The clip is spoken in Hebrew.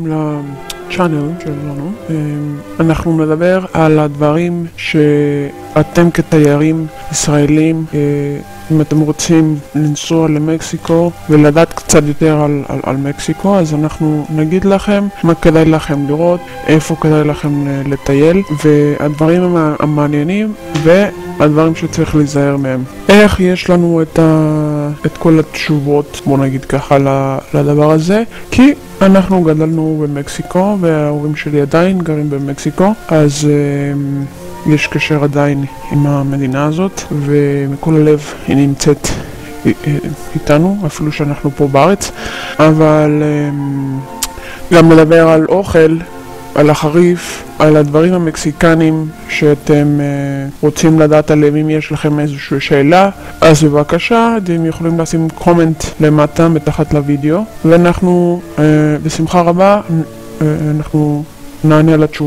לצ'אנל שלנו. אנחנו נדבר על הדברים שאתם כתיירים ישראלים, אם אתם רוצים לנסוע למקסיקו ולדעת קצת יותר על מקסיקו, אז אנחנו נגיד לכם מה כדאי לכם לראות, איפה כדאי לכם לטייל, והדברים המעניינים והדברים שצריך להיזהר מהם. איך יש לנו את כל התשובות, בוא נגיד ככה, לדבר הזה? כי אנחנו גדלנו במקסיקו וההורים שלי עדיין גרים במקסיקו, אז יש קשר עדיין עם המדינה הזאת, ומכל הלב היא נמצאת איתנו, אפילו שאנחנו פה בארץ. אבל גם לדבר על אוכל, על החריף, על הדברים המקסיקנים שאתם רוצים לדעת עליהם. אם יש לכם איזושהי שאלה, אז בבקשה, אתם יכולים לשים קומנט למטה מתחת לוידאו, ואנחנו בשמחה רבה אנחנו נענה על התשובות.